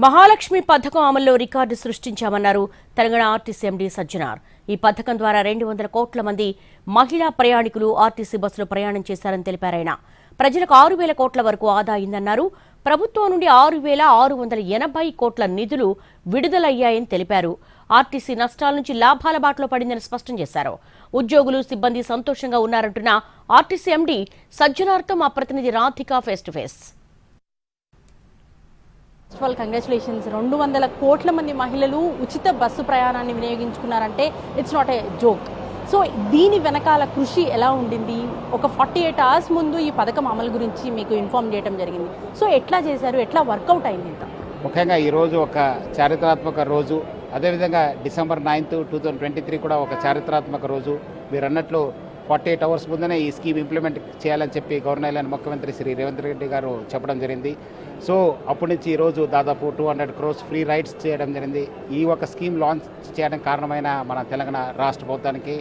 మహాలక్ష్మి పథకం అమల్లో రికార్డు సృష్టించామన్నారు తెలంగాణ ఆర్టీసీ ఎండీ సజ్జనార్. ఈ పథకం ద్వారా 200 కోట్ల మంది మహిళా ప్రయాణికులు ఆర్టీసీ బస్సులో ప్రయాణం చేశారని తెలిపారాయన. ప్రజలకు 6,000 కోట్ల వరకు ఆదా అయిందన్నారు. ప్రభుత్వం నుండి 6,680 కోట్ల నిధులు విడుదలయ్యాయని తెలిపారు. ఆర్టీసీ నష్టాల నుంచి లాభాల బాటలో పడిందని స్పష్టం చేశారు. ఉద్యోగులు సిబ్బంది సంతోషంగా ఉన్నారంటున్న ఆర్టీసీ ఎండీ సజ్జనార్తో మా ప్రతినిధి Radhika face to face. Congratulations. 200 కోట్ల మంది మహిళలు ఉచిత బస్సు ప్రయాణాన్ని వినియోగించుకున్నారంటే it's not a joke. So దీని వెనకాల కృషి ఎలా ఉండింది? ఒక 48 అవర్స్ ముందు ఈ పథకం అమలు గురించి మీకు ఇన్ఫార్మ్ చేయడం జరిగింది. సో ఎట్లా చేశారు, ఎట్లా వర్కౌట్ అయింది? ముఖ్యంగా ఈరోజు ఒక చారిత్రాత్మక రోజు. అదేవిధంగా December 9, 2023 కూడా ఒక చారిత్రాత్మక రోజు. మీరు అన్నట్లు 48 అవర్స్ ముందునే ఈ స్కీమ్ ఇంప్లిమెంట్ చేయాలని చెప్పి గవర్నర్ ముఖ్యమంత్రి శ్రీ రేవంత్ రెడ్డి గారు చెప్పడం జరిగింది. సో అప్పటి నుంచి ఈరోజు దాదాపు 200 crores ఫ్రీ రైడ్స్ చేయడం జరిగింది. ఈ ఒక స్కీమ్ లాంచ్ చేయడానికి కారణమైన మన తెలంగాణ రాష్ట్ర ప్రభుత్వానికి,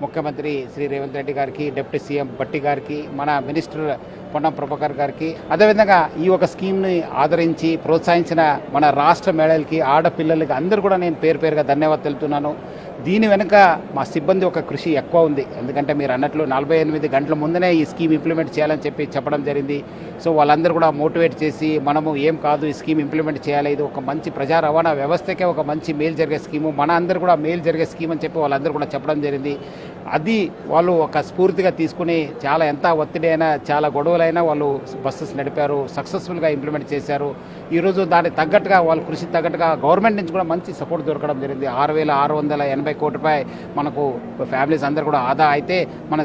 ముఖ్యమంత్రి శ్రీ రేవంత్ రెడ్డి గారికి, డిప్యూటీ సీఎం భట్టి గారికి, మన మినిస్టర్ పొన్నం ప్రభాకర్ గారికి, అదేవిధంగా ఈ ఒక స్కీమ్ని ఆదరించి ప్రోత్సహించిన మన రాష్ట్ర మహిళలకి, ఆడపిల్లలకి అందరూ కూడా నేను పేరు పేరుగా ధన్యవాదాలు తెలుపుతున్నాను. దీని వెనుక మా సిబ్బంది ఒక కృషి ఎక్కువ ఉంది. ఎందుకంటే మీరు అన్నట్లు 48 గంటల ముందునే ఈ స్కీమ్ ఇంప్లిమెంట్ చేయాలని చెప్పడం జరిగింది. సో వాళ్ళందరూ కూడా మోటివేట్ చేసి మనము ఏం కాదు, ఈ స్కీమ్ ఇంప్లిమెంట్ చేయాలి, ఇది ఒక మంచి ప్రజా రవాణా వ్యవస్థకే ఒక మంచి మేలు జరిగే స్కీము, మన అందరూ కూడా మేలు జరిగే స్కీమ్ అని చెప్పి వాళ్ళందరూ కూడా చెప్పడం జరిగింది. అది వాళ్ళు ఒక స్ఫూర్తిగా తీసుకుని చాలా ఎంత ఒత్తిడి అయినా, చాలా గొడవలైనా వాళ్ళు బస్సెస్ నడిపారు, సక్సెస్ఫుల్గా ఇంప్లిమెంట్ చేశారు. ఈరోజు దానికి తగ్గట్టుగా వాళ్ళ కృషి తగ్గట్టుగా గవర్నమెంట్ నుంచి కూడా మంచి సపోర్ట్ దొరకడం జరిగింది. 6,680 కోట్ల రూపాయలు మనకు ఫ్యామిలీస్ అందరూ కూడా ఆదా అయితే మన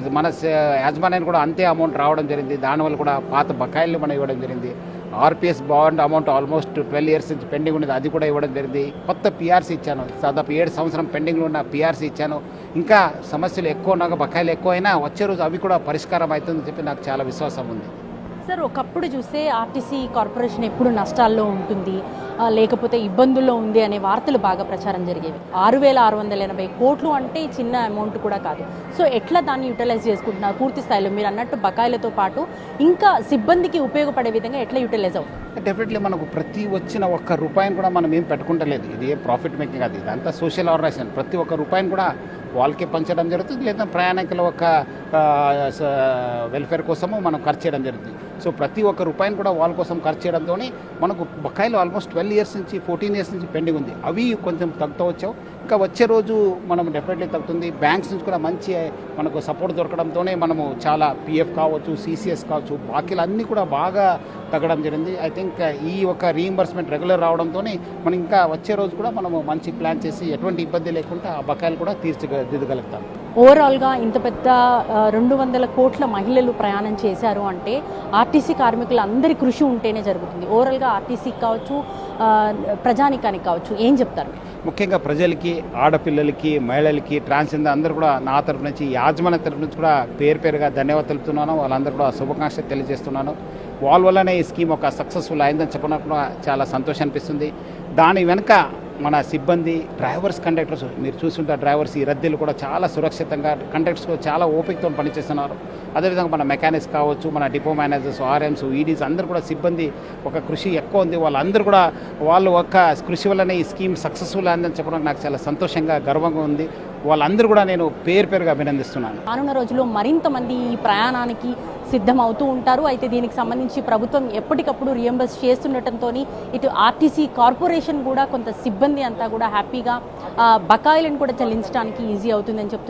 యాజమాన్యాన్ని కూడా అంతే అమౌంట్ రావడం జరిగింది. దానివల్ల కూడా పాత బకాయిల్ని మనం ఇవ్వడం జరిగింది. RPS bond amount almost 12 years నుంచి పెండింగ్ ఉండేది, అది కూడా ఇవ్వడం జరిగింది. కొత్త పిఆర్సీ ఇచ్చాను, దాదాపు 7 సంవత్సరం పెండింగ్లో ఉన్న పిఆర్సీ ఇచ్చాను. ఇంకా సమస్యలు ఎక్కువ ఉన్నాక బకాయిలు ఎక్కువ అయినా వచ్చే రోజు అవి కూడా పరిష్కారం అవుతుందని చెప్పి నాకు చాలా విశ్వాసం ఉంది. సార్, ఒకప్పుడు చూస్తే ఆర్టీసీ కార్పొరేషన్ ఎప్పుడు నష్టాల్లో ఉంటుంది, లేకపోతే ఇబ్బందుల్లో ఉంది అనే వార్తలు బాగా ప్రచారం జరిగేవి. 6,680 కోట్లు అంటే చిన్న అమౌంట్ కూడా కాదు. సో ఎట్లా దాన్ని యూటిలైజ్ చేసుకుంటున్నారు పూర్తి స్థాయిలో? మీరు అన్నట్టు బకాయిలతో పాటు ఇంకా సిబ్బందికి ఉపయోగపడే విధంగా ఎట్లా యూటిలైజ్ అవుతుంది? డెఫినెట్లీ మనకు ప్రతి వచ్చిన ఒక్క రూపాయిని కూడా మనం ఏం పెట్టుకుంటలేదు. ఇది ఏ ప్రాఫిట్ మేకింగ్ కాదు, ఇదంతా సోషల్ ఆర్గనైజేషన్. ప్రతి ఒక్క రూపాయిని కూడా వాళ్ళకి పంచడం జరుగుతుంది, లేదా ప్రయాణికుల ఒక వెల్ఫేర్ కోసము మనం ఖర్చు చేయడం జరుగుతుంది. సో ప్రతి ఒక్క రూపాయిని కూడా వాళ్ళ కోసం ఖర్చు చేయడంతో మనకు బకాయిలు ఆల్మోస్ట్ 12 years నుంచి 14 years నుంచి పెండింగ్ ఉంది. అవి కొంచెం తగ్గుతూ వచ్చావు. ఇంకా వచ్చే రోజు మనం డెఫినెట్లీ తగ్గుతుంది. బ్యాంక్స్ నుంచి కూడా మంచి మనకు సపోర్ట్ దొరకడంతోనే మనము చాలా పిఎఫ్ కావచ్చు, సిసిఎస్ కావచ్చు, బాకీలు అన్నీ కూడా బాగా తగ్గడం జరిగింది. ఐ థింక్ ఈ ఒక రీయింబర్స్మెంట్ రెగ్యులర్ రావడంతో మనం ఇంకా వచ్చే రోజు కూడా మనము మంచి ప్లాన్ చేసి ఎటువంటి ఇబ్బంది లేకుండా ఆ బకాయిలు కూడా తీర్చిదిద్దగలుగుతాం. ఓవరాల్గా ఇంత పెద్ద 200 కోట్ల మహిళలు ప్రయాణం చేశారు అంటే ఆర్టీసీ కార్మికులు అందరి కృషి ఉంటేనే జరుగుతుంది. ఓవరాల్గా ఆర్టీసీకి కావచ్చు, ప్రజానికానికి కావచ్చు, ఏం చెప్తారు? ముఖ్యంగా ప్రజలకి, ఆడపిల్లలకి, మహిళలకి, ట్రాన్స్జెండర్ అందరూ కూడా నా తరఫు నుంచి, యాజమాన్య తరఫు నుంచి కూడా పేరు పేరుగా ధన్యవాదాలు తెలుపుతున్నాను. వాళ్ళందరూ కూడా శుభాకాంక్షలు తెలియజేస్తున్నాను. వాళ్ళ వల్లనే ఈ స్కీమ్ ఒక సక్సెస్ఫుల్ అయిందని చెప్పినప్పుడు చాలా సంతోషం అనిపిస్తుంది. దాని వెనుక మన సిబ్బంది, డ్రైవర్స్, కండక్టర్స్, మీరు చూస్తుంటారు డ్రైవర్స్ ఈ రద్దీలు కూడా చాలా సురక్షితంగా, కండక్టర్స్ కూడా చాలా ఓపికతో పనిచేస్తున్నారు. అదేవిధంగా మన మెకానిక్స్ కావచ్చు, మన డిపో మేనేజర్స్, ఆర్ఎంస్, ఈడీస్ అందరూ కూడా సిబ్బంది ఒక కృషి ఎక్కువ ఉంది. వాళ్ళందరూ కూడా వాళ్ళు ఒక కృషి వల్లనే ఈ స్కీమ్ సక్సెస్ఫుల్ అయిందని చెప్పడం నాకు చాలా సంతోషంగా, గర్వంగా ఉంది. వాళ్ళందరూ కూడా నేను పేరు పేరుగా అభినందిస్తున్నాను. రానున్న రోజుల్లో మరింత మంది ఈ ప్రయాణానికి సిద్ధమవుతూ ఉంటారు. అయితే దీనికి సంబంధించి ప్రభుత్వం ఎప్పటికప్పుడు రియంబర్స్ చేస్తుండటంతో ఇటు ఆర్టీసీ కార్పొరేషన్ కూడా కొంత సిబ్బంది అంతా కూడా హ్యాపీగా బకాయిలను కూడా చెల్లించడానికి ఈజీ అవుతుందని చెప్తున్నారు.